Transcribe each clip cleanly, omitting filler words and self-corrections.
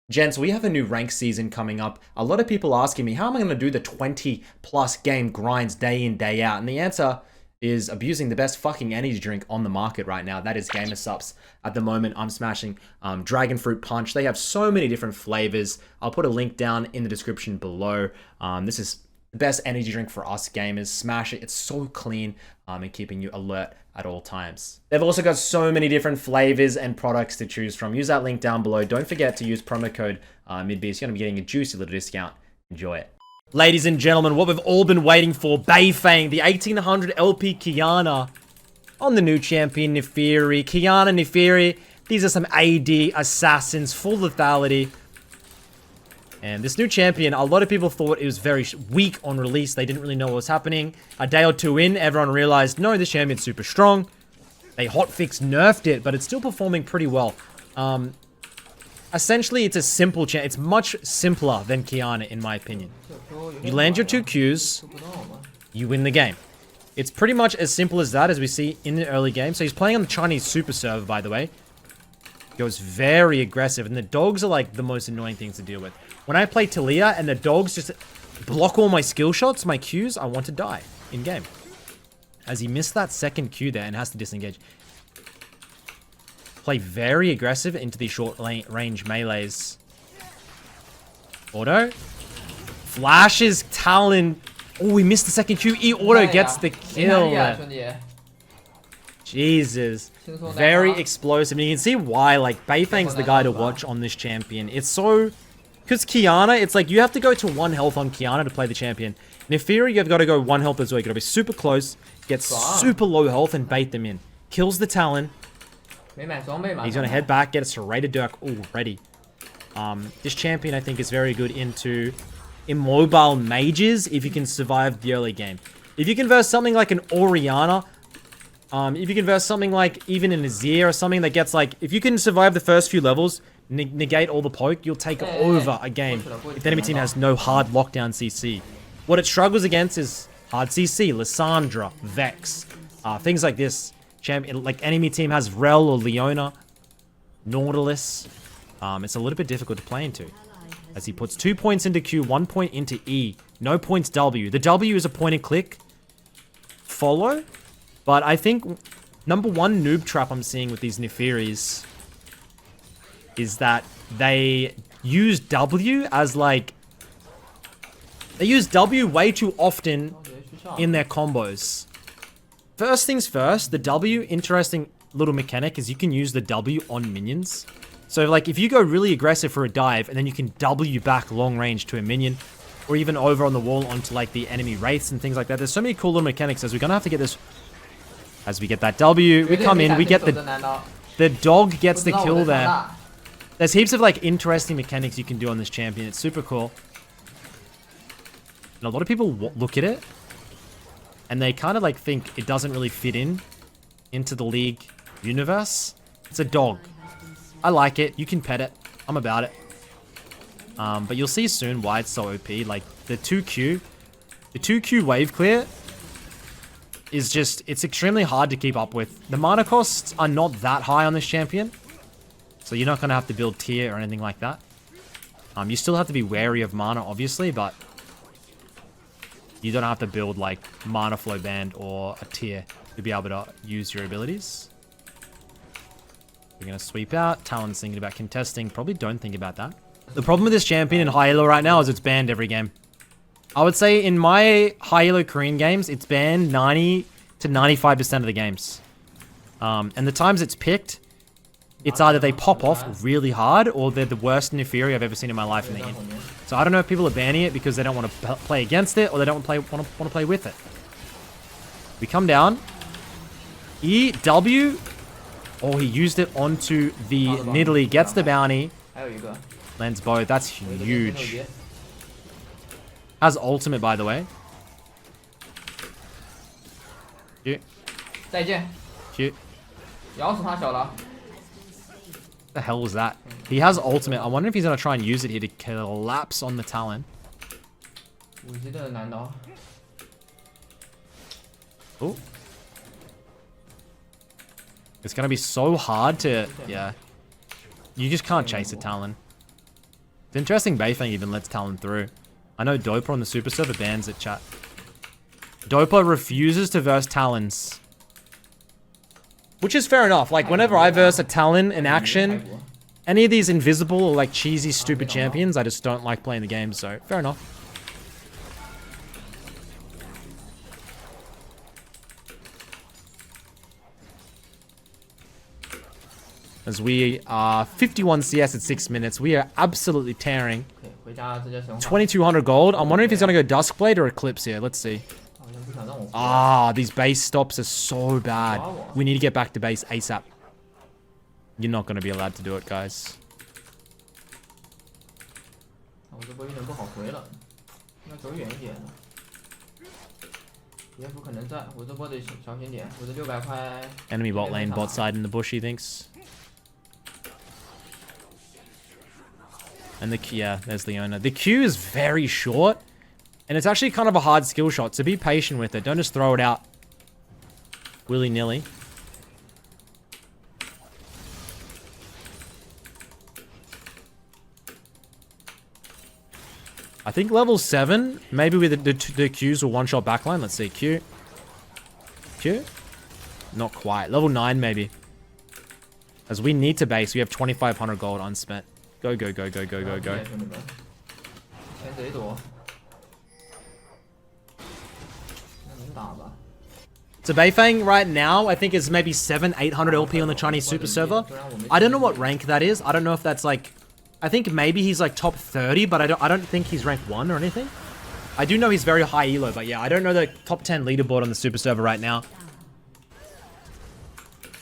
Gents, we have a new rank season coming up. A lot of people asking me, how am I going to do the 20 plus game grinds day in, day out? And the answer is abusing the best fucking energy drink on the market right now. That is Gamer Supps. At the moment, I'm smashing Dragon Fruit Punch. They have so many different flavors. I'll put a link down in the description below. This is the best energy drink for us gamers. Smash it. It's so clean and keeping you alert at all times. They've also got so many different flavors and products to choose from. Use that link down below. Don't forget to use promo code Midbeast. You're going to be getting a juicy little discount. Enjoy it. Ladies and gentlemen, what we've all been waiting for, Beifeng, the 1800 LP QIYANA on the new champion NAAFIRI. QIYANA, NAAFIRI, these are some AD assassins, full lethality. And this new champion, a lot of people thought it was very weak on release. They didn't really know what was happening. A day or two in, everyone realized, no, this champion's super strong. They hotfix nerfed it, but it's still performing pretty well. Essentially, it's a simple champ. It's much simpler than QIYANA, in my opinion. You land your 2 Qs, you win the game. It's pretty much as simple as that, as we see in the early game. So he's playing on the Chinese super server, by the way. Goes very aggressive, and the dogs are like the most annoying things to deal with. When I play Talia and the dogs just block all my skill shots, my Qs, I want to die in game. As he missed that second Q there and has to disengage. Play very aggressive into these short range melees. Auto. Flashes Talon. Oh, he missed the second Q. Auto gets the kill. Jesus. Very explosive. And you can see why, like, Beifeng's the guy to watch on this champion. It's so... Because QIYANA, it's like you have to go to 1 health on QIYANA to play the champion. NAAFIRI, you've got to go 1 health as well. You've got to be super close, get super low health, and bait them in. Kills the Talon. He's going to head back, get a serrated Dirk already. This champion, I think, is very good into immobile mages if you can survive the early game. If you can verse something like an Orianna, if you can verse something like even an Azir or something that gets like... If you can survive the first few levels, negate all the poke, you'll take over a game if the enemy team has no hard lockdown CC. What it struggles against is hard CC, Lissandra, Vex, things like this. Like enemy team has Rel or Leona, Nautilus. It's a little bit difficult to play into. As he puts 2 points into Q, 1 point into E, no points W. The W is a point and click follow, but I think number 1 noob trap I'm seeing with these NAAFIRIs is that they use W as like... They use W way too often in their combos. First things first, the W, interesting little mechanic is you can use the W on minions. So like if you go really aggressive for a dive and then you can W back long range to a minion or even over on the wall onto like the enemy wraiths and things like that. There's so many cool little mechanics as we're going to have to get this... As we get that W, we come in, we get the dog gets the kill there. There's heaps of like interesting mechanics you can do on this champion. It's super cool. And a lot of people look at it and they kind of like think it doesn't really fit into the League universe. It's a dog. I like it. You can pet it. I'm about it. But you'll see soon why it's so OP. Like the 2Q wave clear is just, it's extremely hard to keep up with. The mana costs are not that high on this champion. So you're not going to have to build tier or anything like that. You still have to be wary of mana, obviously, but you don't have to build like mana flow band or a tier to be able to use your abilities. We're going to sweep out. Talon's thinking about contesting. Probably don't think about that. The problem with this champion in high elo right now is it's banned every game. I would say in my high elo Korean games, it's banned 90 to 95% of the games. And the times it's picked, it's either they pop off really hard or they're the worst NAAFIRI I've ever seen in my life. So I don't know if people are banning it because they don't want to play against it or they don't want to play with it. We come down. E, W. Oh, he used it onto the Nidalee. Gets the bounty. Lands both. That's huge. Has ultimate, by the way. Cute. Cute. The hell was that? He has ultimate. I wonder if he's going to try and use it here to collapse on the Talon. Oh. It's going to be so hard to... Yeah. You just can't chase a Talon. interesting Beifeng even lets Talon through. I know Dopa on the Super Server bans it, chat. Dopa refuses to verse Talons. Which is fair enough. Like, whenever I verse a Talon in action, any of these invisible or, like, cheesy, stupid champions, I just don't like playing the game, so fair enough. As we are 51 CS at 6 minutes. We are absolutely tearing. 2,200 gold. I'm wondering if he's going to go Duskblade or Eclipse here. Let's see. Ah, these base stops are so bad. We need to get back to base ASAP. You're not going to be allowed to do it, guys. Enemy bot lane, bot side in the bush, he thinks. And the Q, yeah, there's Leona. The Q is very short. And it's actually kind of a hard skill shot, so be patient with it. Don't just throw it out willy-nilly. I think level 7, maybe with the Qs will one-shot backline. Let's see, Q. Q? Not quite. Level 9, maybe. As we need to base, we have 2,500 gold unspent. Go, go, go, go, go, go, go. So Beifeng right now, I think is maybe 700-800 LP on the Chinese Super Server. I don't know what rank that is. I don't know if that's like... I think maybe he's like top 30, but I don't think he's rank 1 or anything. I do know he's very high elo, but yeah, I don't know the top 10 leaderboard on the Super Server right now.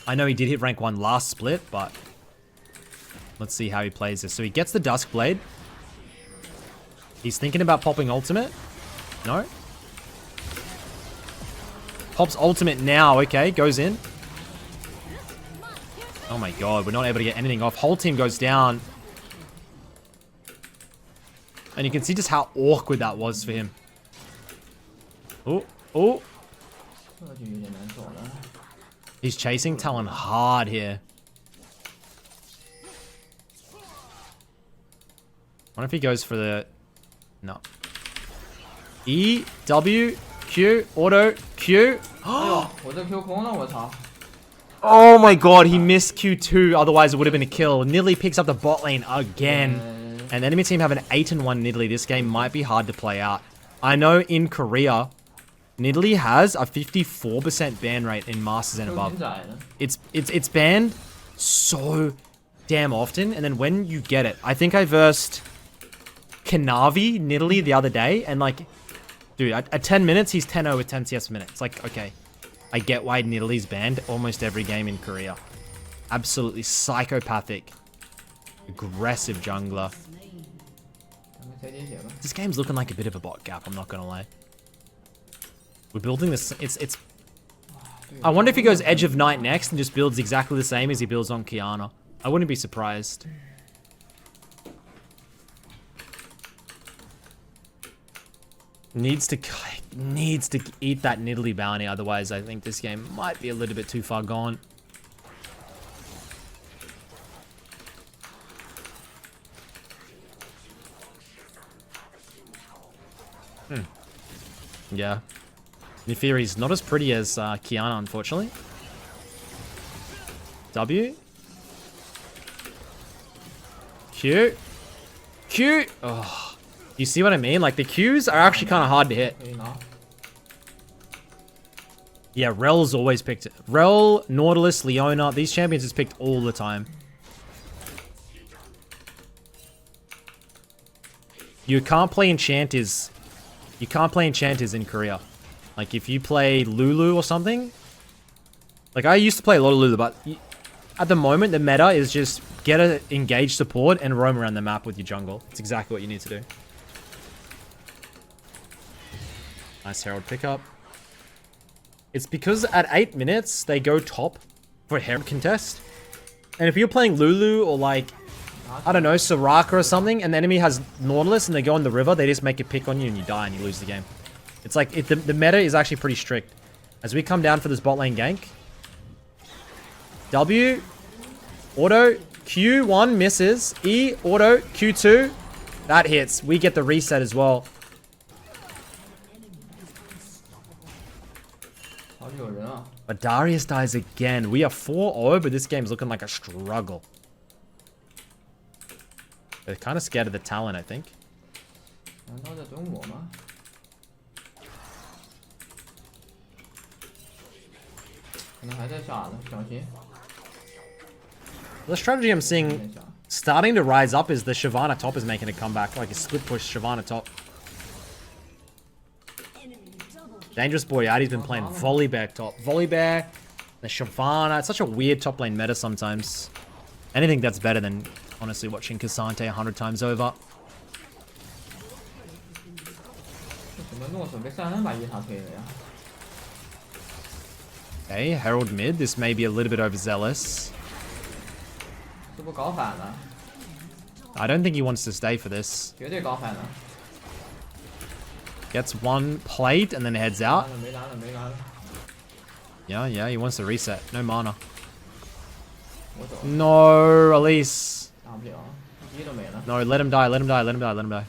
I know he did hit rank 1 last split, but... let's see how he plays this. So he gets the Duskblade. He's thinking about popping ultimate. No. Pops ultimate now. Okay, goes in. Oh my god, we're not able to get anything off. Whole team goes down. And you can see just how awkward that was for him. Oh, oh. He's chasing Talon hard here. I wonder if he goes for the... no. E, W, Q, auto, Q. Oh my god, he missed Q2, otherwise it would have been a kill. Nidalee picks up the bot lane again. And the enemy team have an 8-1 Nidalee. This game might be hard to play out. I know in Korea, Nidalee has a 54% ban rate in Masters and above. It's banned so damn often, and then when you get it, I think I versed Kanavi Nidalee the other day, and like, dude, at 10 minutes, he's 10-0 with 10 CS per minute. It's like, okay, I get why Nidalee's banned almost every game in Korea. Absolutely psychopathic, aggressive jungler. This game's looking like a bit of a bot gap, I'm not gonna lie. We're building this, it's... I wonder if he goes Edge of Night next and just builds exactly the same as he builds on QIYANA. I wouldn't be surprised. Needs to eat that Nidalee bounty, otherwise I think this game might be a little bit too far gone. Yeah. NAAFIRI's not as pretty as QIYANA, unfortunately. W. Q. Q. Oh. You see what I mean? Like, the Qs are actually kind of hard to hit. Yeah, Rel's always picked it. Rel, Nautilus, Leona. These champions is picked all the time. You can't play enchanters. You can't play enchanters in Korea. Like, if you play Lulu or something. Like, I used to play a lot of Lulu, but at the moment, the meta is just get a engaged support and roam around the map with your jungle. It's exactly what you need to do. Nice Herald pickup. It's because at 8 minutes, they go top for a Herald contest. And if you're playing Lulu or like, I don't know, Soraka or something, and the enemy has Nautilus and they go in the river, they just make a pick on you and you die and you lose the game. It's like, the meta is actually pretty strict. As we come down for this bot lane gank. W. Auto. Q1 misses. E. Auto. Q2. That hits. We get the reset as well. But Darius dies again. We are 4-0, but this game's looking like a struggle. They're kind of scared of the talent, I think. The strategy I'm seeing starting to rise up is the Shyvana top is making a comeback. Like a split push Shyvana top. Dangerous Boyardi's been playing Volibear top. Volibear, the Shyvana. It's such a weird top lane meta sometimes. Anything that's better than, honestly, watching Cassante 100 times over. Okay, Herald mid. This may be a little bit overzealous. I don't think he wants to stay for this. Gets one plate and then heads out. Yeah, he wants to reset. No mana. No, Elise. No, let him die, let him die, let him die, let him die.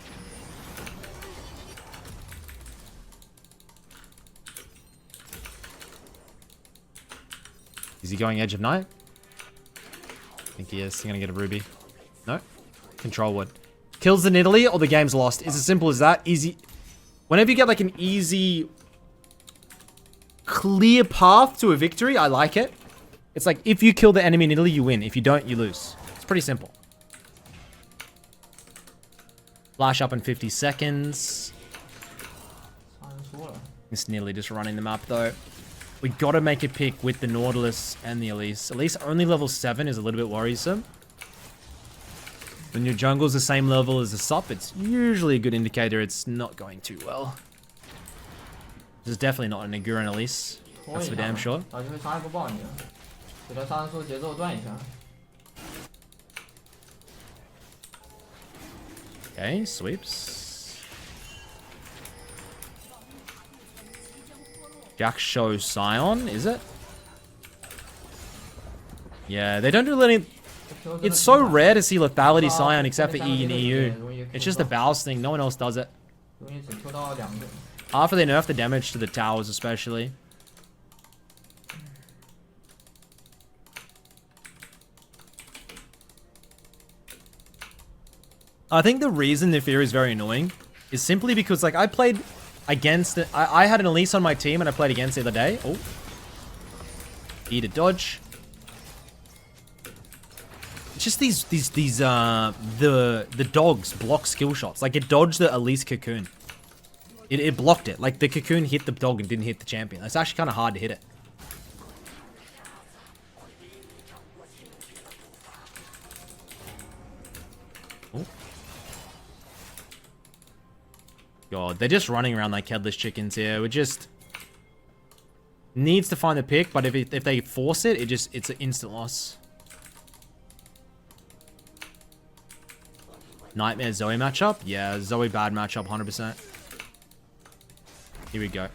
Is he going Edge of Night? I think he is. He's gonna get a ruby. No. Control wood. Kills the Nidalee or the game's lost. It's as simple as that. Easy. Whenever you get like an easy, clear path to a victory, I like it. It's like if you kill the enemy Nidalee, you win. If you don't, you lose. It's pretty simple. Flash up in 50 seconds. It's nearly just running the map though. We gotta make a pick with the Nautilus and the Elise. Elise only level 7 is a little bit worrisome. When your jungle's the same level as the sup, it's usually a good indicator it's not going too well. This is definitely not a Nagura and Elise. That's for damn sure. Okay, sweeps. Jack shows Scion, is it? Yeah, they don't do any... It's so rare to see lethality Scion except for E and EU. It's just a Baus thing, no one else does it. After they nerf the damage to the towers especially. I think the reason NAAFIRI is very annoying is simply because like I played against it. I had an Elise on my team and I played against it the other day. Oh. Eat a dodge. It's just the dogs block skill shots. Like it dodged the Elise cocoon. It blocked it. Like the cocoon hit the dog and didn't hit the champion. It's actually kind of hard to hit it. Oh. God, they're just running around like headless chickens here. We just needs to find the pick, but if they force it, it's an instant loss. Nightmare Zoe matchup? Yeah, Zoe bad matchup, 100%. Here we go.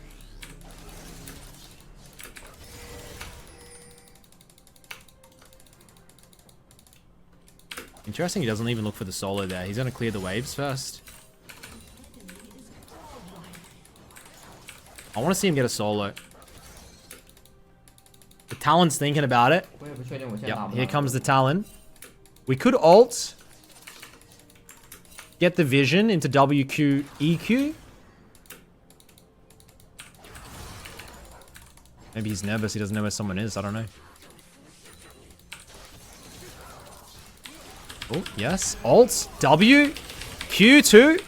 Interesting, he doesn't even look for the solo there. He's going to clear the waves first. I want to see him get a solo. The Talon's thinking about it. Yep, here comes the Talon. We could ult. Get the vision into WQ EQ. Maybe he's nervous. He doesn't know where someone is. I don't know. Oh, yes. Alt. W. Q2.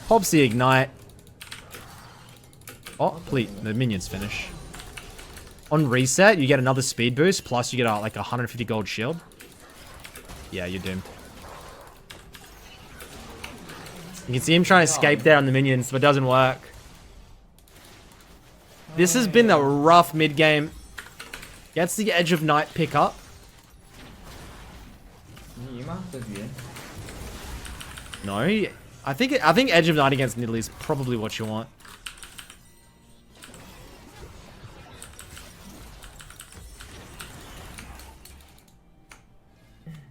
Pops the ignite. Oh, please. The minions finish. On reset, you get another speed boost. Plus, you get like a 150 gold shield. Yeah, you're doomed. You can see him trying to escape there on the minions, but it doesn't work. This has been a rough mid game. Gets the Edge of Night pick up. No, I think Edge of Night against Nidalee is probably what you want.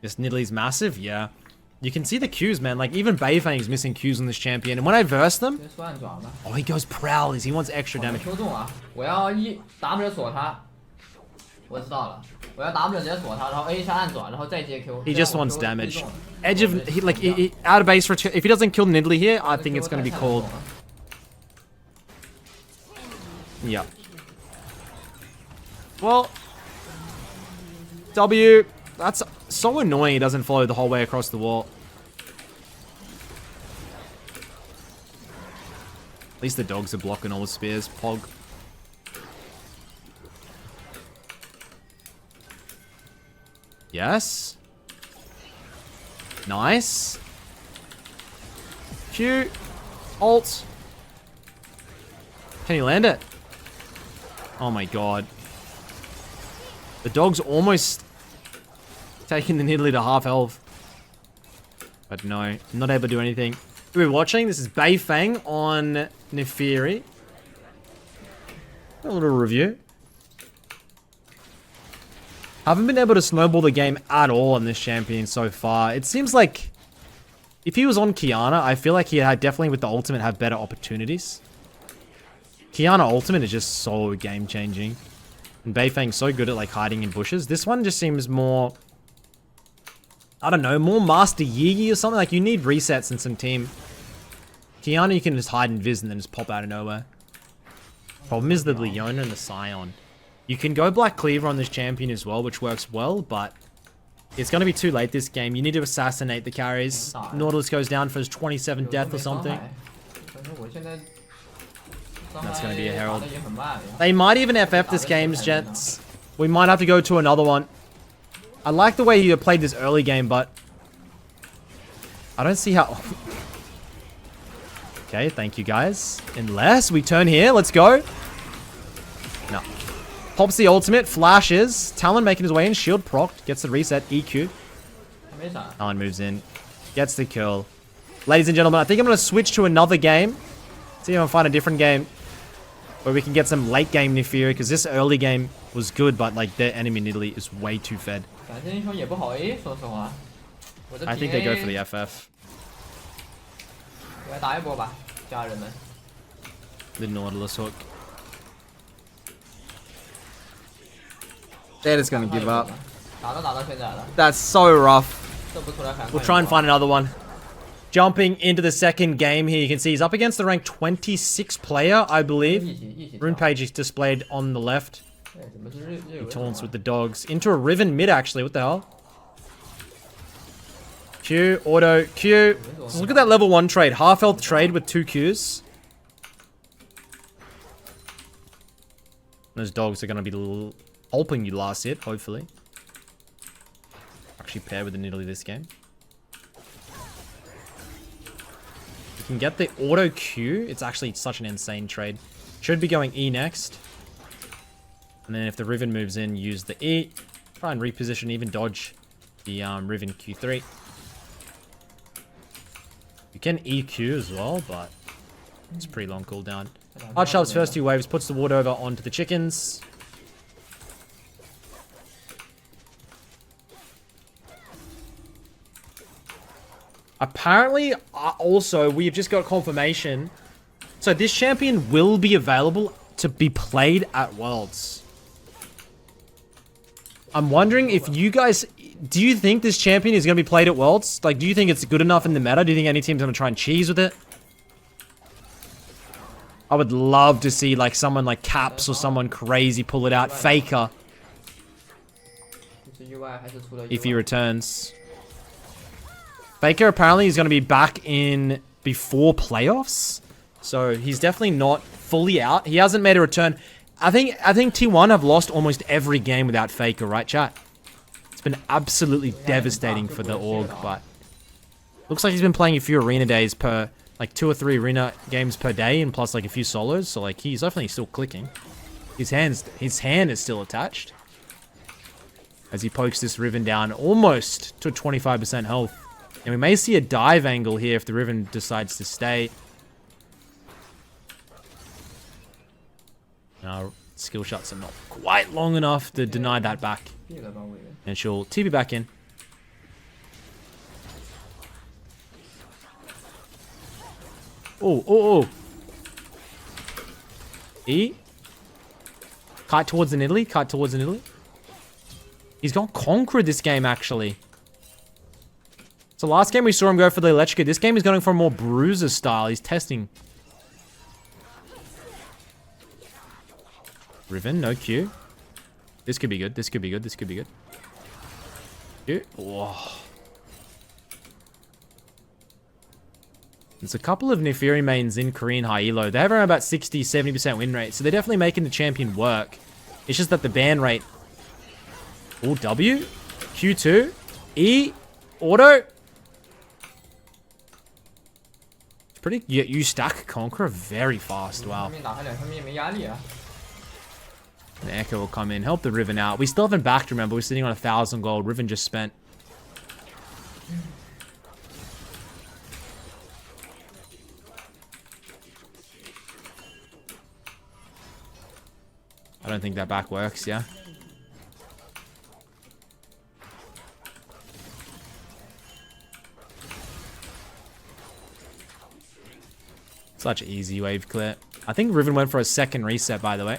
This Nidalee's massive, yeah. You can see the Qs, man. Like, even Beifeng is missing Qs on this champion. And when I verse them... Oh, he goes Prowlers. He wants extra damage. He just wants damage. Edge of... out of base return... If he doesn't kill Nidalee here, I think it's going to be called... Yeah. Well... W... That's so annoying he doesn't follow the whole way across the wall. At least the dogs are blocking all the spears. Pog. Yes. Nice. Q. Alt. Can he land it? Oh my god. The dog's almost taking the Nidalee to half health. But no, not able to do anything. We're watching. This is Beifeng on NAAFIRI. A little review. Haven't been able to snowball the game at all on this champion so far. It seems like if he was on QIYANA, I feel like he had definitely with the ultimate have better opportunities. QIYANA ultimate is just so game changing. And Beifeng's so good at like hiding in bushes. This one just seems more, I don't know, more Master Yi or something. Like you need resets and some team. QIYANA you can just hide in Viz and then just pop out of nowhere. Problem is the Leona and the Scion. You can go Black Cleaver on this champion as well, which works well, but it's going to be too late this game. You need to assassinate the carries. Nautilus goes down for his 27 death or something. That's going to be a Herald. They might even FF this game, gents. We might have to go to another one. I like the way you played this early game, but I don't see how... Okay, thank you guys. Unless we turn here, let's go. No. Pops the ultimate, flashes. Talon making his way in, shield procced, gets the reset, EQ. Talon moves in, gets the kill. Ladies and gentlemen, I think I'm going to switch to another game. See if I can find a different game where we can get some late game NAAFIRI, because this early game was good, but like their enemy Nidalee is way too fed. I think they go for the FF. The Nautilus hook. They're just gonna give up. That's so rough. We'll try and find another one. Jumping into the second game here, you can see he's up against the rank 26 player, I believe. Rune page is displayed on the left. He taunts with the dogs. Into a Riven mid, actually. What the hell? Q, auto, Q. So look at that level 1 trade. Half health trade with 2 Qs. Those dogs are going to be helping you last hit, hopefully. Actually pair with the Nidalee this game. You can get the auto Q. It's actually such an insane trade. Should be going E next. And then if the Riven moves in, use the E. Try and reposition, even dodge the Riven Q3. You can EQ as well, but it's a pretty long cooldown. Hard Sharp's first 2 waves puts the ward over onto the chickens. Apparently, also, we've just got confirmation. So this champion will be available to be played at Worlds. I'm wondering if you guys... Do you think this champion is going to be played at Worlds? Like, do you think it's good enough in the meta? Do you think any team's going to try and cheese with it? I would love to see, like, someone like Caps or someone crazy pull it out. Faker. If he returns. Faker apparently is going to be back in before playoffs. So he's definitely not fully out. He hasn't made a return. I think T1 have lost almost every game without Faker, right, chat? It's been absolutely devastating for the org, but looks like he's been playing a few arena days per, like 2 or 3 arena games per day, and plus like a few solos. So like he's definitely still clicking. His hand is still attached as he pokes this Riven down almost to 25% health. And we may see a dive angle here if the Riven decides to stay. Now, skill shots are not quite long enough to deny that back. And she'll TP back in. Oh. E. Kite towards an Italy. He's gone Conqueror this game, actually. So last game we saw him go for the Electrica. This game he's going for a more Bruiser style. He's testing. Riven, no Q. This could be good. Q. Whoa. There's a couple of NAAFIRI mains in Korean high elo. They have around about 60-70% win rate, so they're definitely making the champion work. It's just that the ban rate... Oh, W. Q2. E. Auto. It's pretty... You stack Conqueror very fast. Wow. The Echo will come in. Help the Riven out. We still haven't backed, remember. We're sitting on 1,000 gold. Riven just spent. I don't think that back works, yeah? Such easy wave clear. I think Riven went for a second reset, by the way.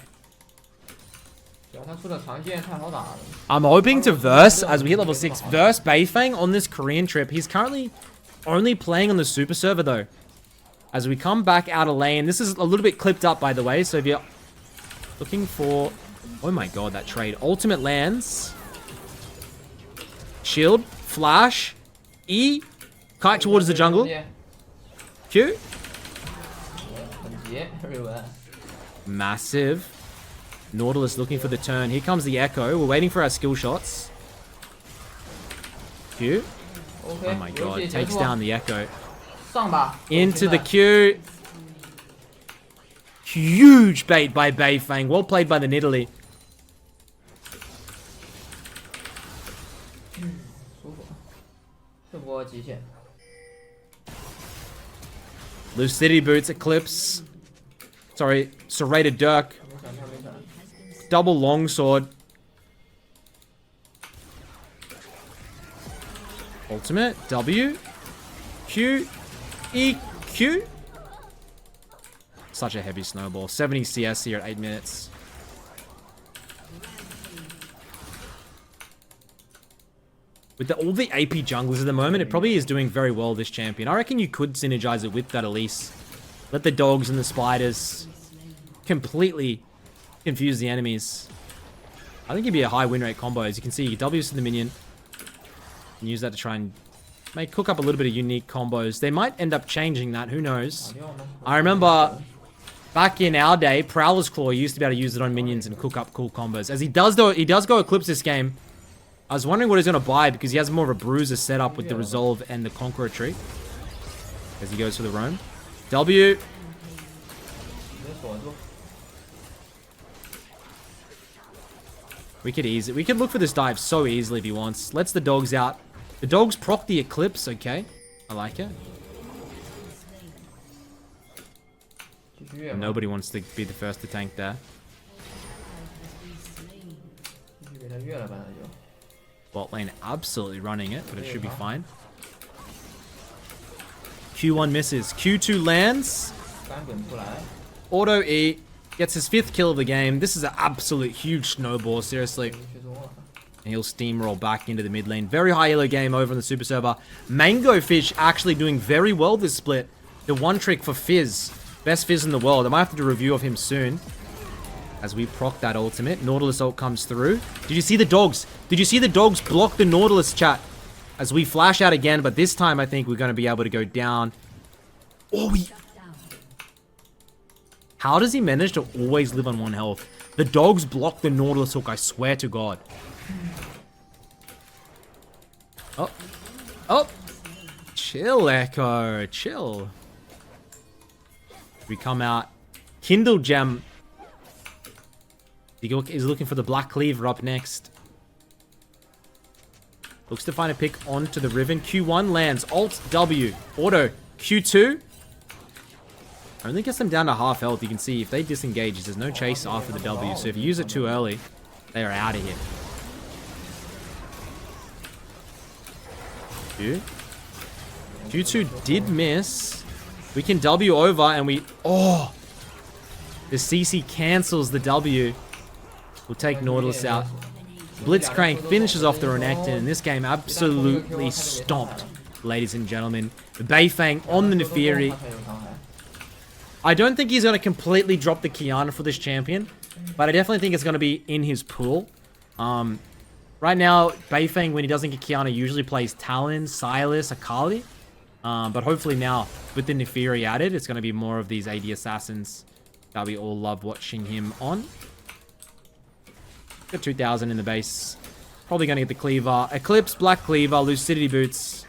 I'm hoping to verse, as we hit level 6, verse Beifeng on this Korean trip. He's currently only playing on the super server, though. As we come back out of lane. This is a little bit clipped up, by the way, so if you're looking for... Oh my god, that trade. Ultimate lands. Shield. Flash. E. Kite towards the jungle. Q. Massive. Nautilus looking for the turn. Here comes the Echo. We're waiting for our skill shots. Q. Oh my god. Takes down the Echo. Into the Q. Huge bait by Beifeng. Well played by the Nidalee. Lucidity Boots, Eclipse. Sorry, Serrated Dirk. Double Longsword. Ultimate. W. Q. E. Q. Such a heavy snowball. 70 CS here at 8 minutes. With all the AP junglers at the moment, it probably is doing very well, this champion. I reckon you could synergize it with that Elise. Let the dogs and the spiders completely confuse the enemies. I think it'd be a high win rate combo. As you can see, W's to the minion. And use that to try and cook up a little bit of unique combos. They might end up changing that. Who knows? I remember back in our day, Prowler's Claw used to be able to use it on minions and cook up cool combos. As he does, though, he does go Eclipse this game. I was wondering what he's going to buy because he has more of a Bruiser setup with the Resolve and the Conqueror tree. As he goes for the roam. W. We could look for this dive so easily if he wants. Lets the dogs out. The dogs proc the Eclipse, okay. I like it. Nobody wants to be the first to tank there. Bot lane absolutely running it, but it should be fine. Q1 misses. Q2 lands. Auto E. Gets his 5th kill of the game. This is an absolute huge snowball, seriously. And he'll steamroll back into the mid lane. Very high elo game over on the super server. Mango Fish actually doing very well this split. The one trick for Fizz. Best Fizz in the world. I might have to do a review of him soon. As we proc that ultimate. Nautilus ult comes through. Did you see the dogs? Did you see the dogs block the Nautilus, chat? As we flash out again, but this time I think we're going to be able to go down. Oh, how does he manage to always live on 1 health? The dogs block the Nautilus hook, I swear to God. Oh. Oh. Chill, Echo. Chill. We come out. Kindle Gem. He's looking for the Black Cleaver up next. Looks to find a pick onto the Riven. Q1 lands. Alt W. Auto. Q2. Only gets them down to half health. You can see if they disengage, there's no chase after the W. So if you use it too early, they are out of here. Q2 did miss. We can W over and we... Oh! The CC cancels the W. We'll take Nautilus out. Blitzcrank finishes off the Renekton, and this game absolutely stomped, ladies and gentlemen. Beifeng on the NAAFIRI. I don't think he's going to completely drop the QIYANA for this champion, but I definitely think it's going to be in his pool. Right now, Beifeng, when he doesn't get QIYANA, usually plays Talon, Silas, Akali. But hopefully now, with the NAAFIRI added, it's going to be more of these AD assassins that we all love watching him on. Got 2,000 in the base. Probably going to get the Cleaver. Eclipse, Black Cleaver, Lucidity Boots.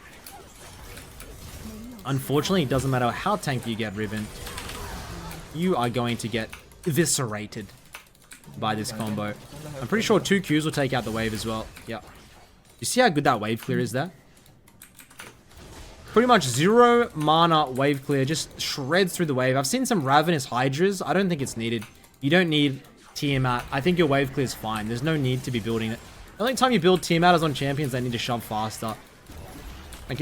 Unfortunately, it doesn't matter how tanky you get, Riven. You are going to get eviscerated by this combo. I'm pretty sure 2 Qs will take out the wave as well. Yep. You see how good that wave clear is there? Pretty much 0 mana wave clear. Just shreds through the wave. I've seen some Ravenous Hydras. I don't think it's needed. You don't need Tiamat. I think your wave clear is fine. There's no need to be building it. The only time you build Tiamat is on champions that need to shove faster. Like,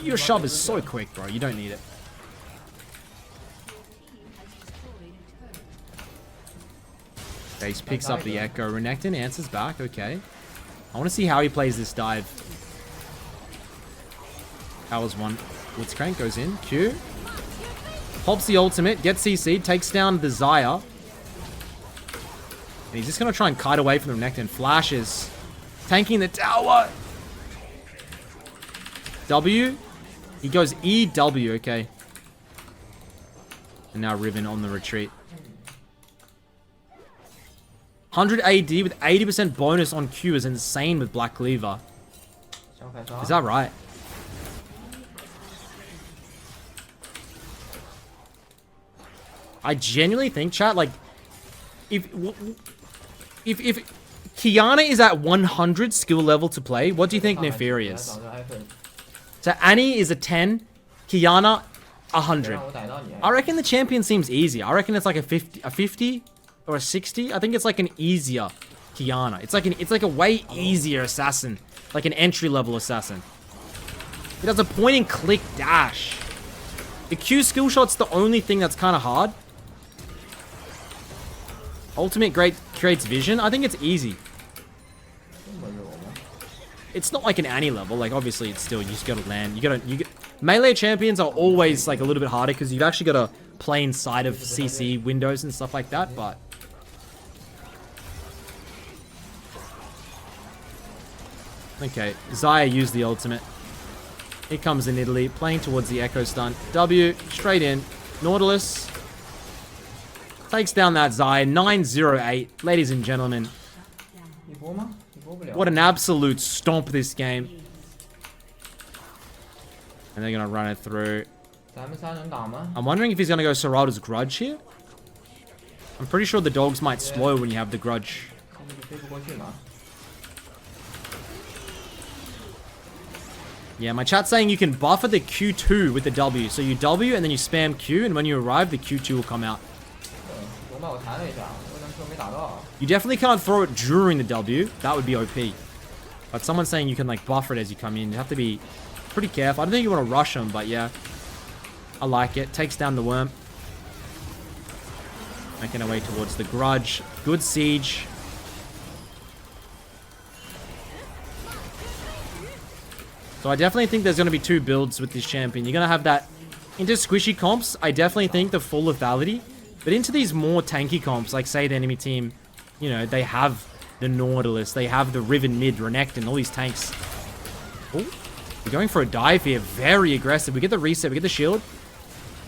your shove is so quick, bro. You don't need it. Base picks up the Echo. Renekton answers back. Okay. I want to see how he plays this dive. Powers 1. Blitzcrank goes in. Q. Pops the ultimate. Gets CC'd. Takes down the Xayah. And he's just going to try and kite away from the Renekton. Flashes. Tanking the tower. W. He goes EW. Okay. And now Riven on the retreat. 100 AD with 80% bonus on Q is insane with Black Cleaver. Is that right? I genuinely think, chat, like, if QIYANA is at 100 skill level to play, what do you think NAAFIRI is? So Annie is a 10, QIYANA 100. I reckon the champion seems easy. I reckon it's like a 50 or a 60. I think it's like an easier QIYANA. It's like a way easier assassin, like an entry level assassin. It has a point and click dash. The Q skill shot's the only thing that's kind of hard. Ultimate creates vision. I think it's easy. It's not like an Annie level. Like, obviously, it's still, you just gotta land. Melee champions are always, like, a little bit harder because you've actually got to play inside of CC windows and stuff like that, but... Okay, Xayah used the ultimate. Here comes in Italy, playing towards the Echo stun. W, straight in. Nautilus. Takes down that Xayah. 908. Ladies and gentlemen. What an absolute stomp this game. And they're going to run it through. I'm wondering if he's going to go Serralda's Grudge here. I'm pretty sure the dogs might slow when you have the Grudge. Yeah, my chat's saying you can buffer the Q2 with the W. So you W and then you spam Q, and when you arrive, the Q2 will come out. You definitely can't throw it during the W. That would be OP. But someone's saying you can like buffer it as you come in. You have to be pretty careful. I don't think you want to rush them, but yeah. I like it. Takes down the worm. Making our way towards the Grudge. Good siege. So I definitely think there's going to be 2 builds with this champion. You're going to have that into squishy comps. I definitely think the full lethality. But into these more tanky comps, like say the enemy team, you know, they have the Nautilus, they have the Riven mid, Renekton, all these tanks. Oh, we're going for a dive here. Very aggressive. We get the reset, we get the shield.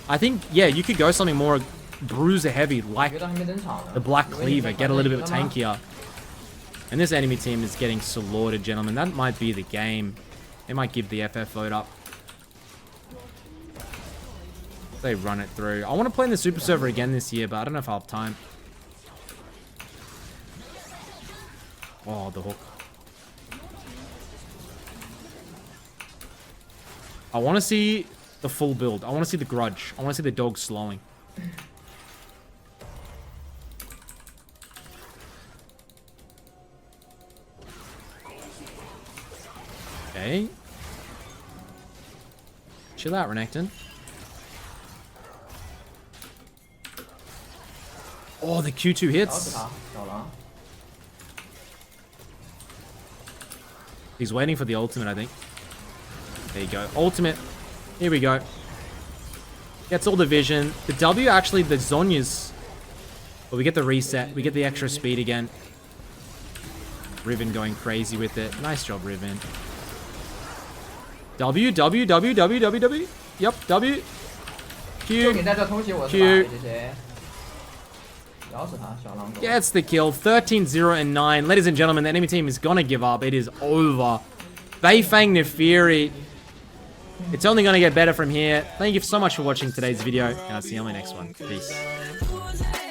I think, yeah, you could go something more bruiser heavy, like the Black Cleaver, get a little bit tankier. And this enemy team is getting slaughtered, gentlemen. That might be the game. They might give the FF vote up. They run it through. I want to play in the Super Server again this year, but I don't know if I'll have time. Oh, the hook. I want to see the full build. I want to see the Grudge. I want to see the dog slowing. Okay. Chill out, Renekton. Oh, the Q2 hits. He's waiting for the ultimate, I think. There you go. Ultimate. Here we go. Gets all the vision. The W, actually, the Zonya's. But we get the reset. We get the extra speed again. Riven going crazy with it. Nice job, Riven. W, W, W, W, W, W. Yep, W. Q. Q. Gets the kill. 13-0 and 9. Ladies and gentlemen, the enemy team is going to give up. It is over. Beifeng NAAFIRI. It's only going to get better from here. Thank you so much for watching today's video, and I'll see you on my next one. Peace.